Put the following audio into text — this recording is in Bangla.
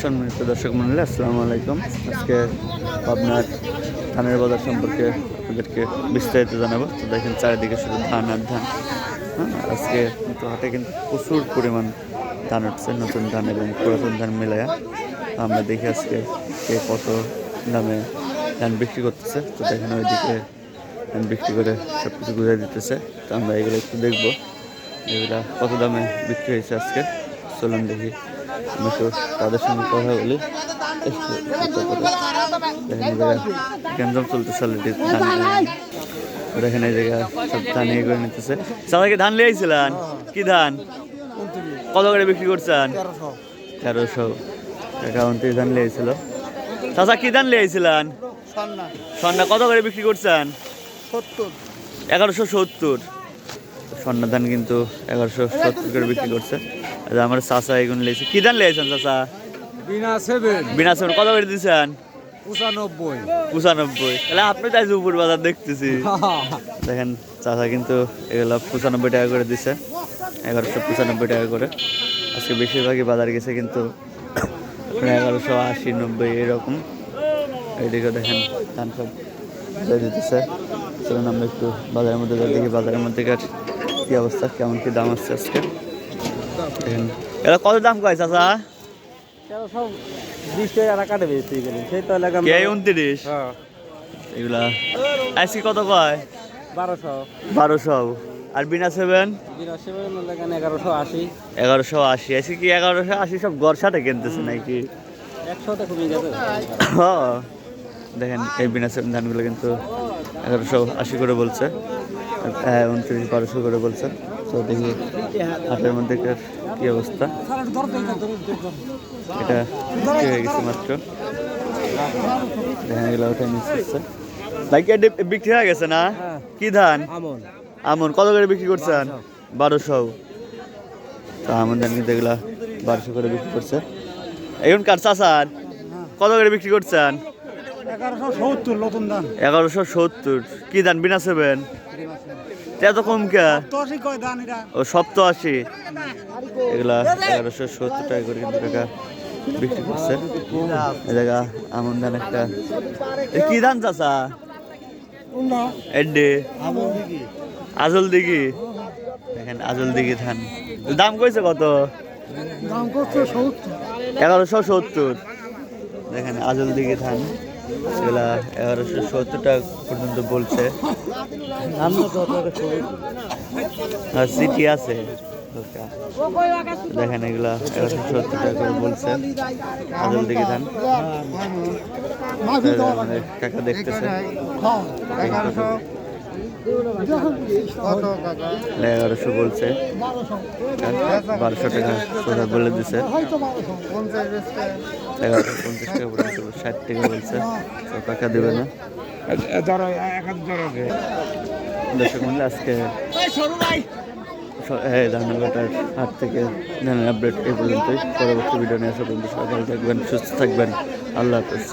সম্মানিত দর্শক মণ্ডলী, আসসালামু আলাইকুম। আজকে আপনার ধানের বাজার সম্পর্কে আপনাদেরকে বিস্তারিত জানাবো। তো দেখেন চারিদিকে শুধু ধান আর ধান। আজকে কিন্তু হাটে কিন্তু প্রচুর পরিমাণ ধান উঠছে, নতুন ধান এবং পুরাতন ধান মিলাইয়া। আমরা দেখি আজকে কে কত দামে ধান বিক্রি করতেছে। তো দেখেন ওইদিকে ধান বিক্রি করে সব কিছু বুঝাই দিতেছে। তো আমরা এগুলো একটু দেখবো, এগুলা কত দামে বিক্রি হয়েছে আজকে। চলুন দেখি, আমি তো তাদের সঙ্গে কথা বলি। গেঞ্জাম চলতেছে অলরেডি, দেখেন এই জায়গায় সব ধান ইয়ে করে নিতেছে। সবাইকে ধান লিয়ে আইছিলেন? কি ধান কত করে বিক্রি করছেন? 1300 টাকা 29 ধান লিয়েছিল। চাচা কি ধান লিয়ে আইছিলেন? স্বর্ণা। কত করে বিক্রি করছেন? 1170। স্বর্ণা ধান কিন্তু 1170 করে বিক্রি করছে। আমার চাচা এগুলো লিয়েছে। কি ধান লিয়েছেন চাচা? বিনা সেভেন। কত করে দিচ্ছেন? 95। তাহলে আপনি তাই উপর বাজার দেখতেছি। দেখেন চাচা কিন্তু এগুলো 95 টাকা করে দিচ্ছে, 1195 টাকা করে। আজকে বেশিরভাগই বাজার গেছে কিন্তু 1180, 90 এরকম। এইদিকে দেখেন ধান সব দিতেছে। চলুন আমরা একটু বাজারের মধ্যে দেখি, বাজারের মধ্যে কি অবস্থা, কেমন কি দাম আসছে আজকে। দেখেন এগুলো কত দাম কয় চাচা? 20 টাকা কাটে বেশি গেলে সেই তো লাগা 29। এগুলা আজকে কত কয়? 1200। আর বিনা সেভেন? বিনা সেভেন লাগান 1180। 1180। আজকে কি 1180 সব গড় সাথে কিনতেছে নাকি? 100 কমে গেছে। দেখেন এই বিনা সেভেন ধানগুলো কিন্তু 1180 করে বলছে, 29-1200 করে বলছে। তো দেখি হাটের মধ্যে কি অবস্থা। এটা কি হয়ে গেছে মাত্র, দেখেন এগুলো ওঠে নিচ্ছে। বিক্রি হয়ে গেছে না? কি ধান? আমন। কত করে বিক্রি করছেন? 1200। তো আমন ধান কিন্তু এগুলা 1200 করে বিক্রি করছে। এখন কার চাচার কত করে বিক্রি করছেন? 1170 নতুন ধান। 1170। কি ধান? বিনা সেভেন। এত কম কে? ও 87। এগুলা 1170 টাকা করে কিন্তু টাকা বিক্রি করছে। এই জায়গা আমন ধান একটা। কি ধান চাচা? এডে আজল দিঘি। দেখেন আজল দিঘি ধান দাম কইছে কত? 1170। দেখেন আজল দিঘি ধান এগুলা 1170 টাকা পর্যন্ত বলছে। সিটি আছে, দেখেন এগুলা 1170 টাকা করে বলছে আজল দিঘি ধান। কাকা দেখতেছে 1100 বলছে, 1200 টাকা সোজা বলে দিছে। 1150 টাকা পর্যন্ত 60 টাকা বলছে। টাকা দেবে না। দর্শক মূল্য আজকে ধানবাটার হাট থেকে ধানের আপডেট এই পর্যন্তই। পরবর্তী ভিডিও নিয়ে আসা পর্যন্ত সবাই ভালো থাকবেন, সুস্থ থাকবেন। আল্লাহ হাফেজ।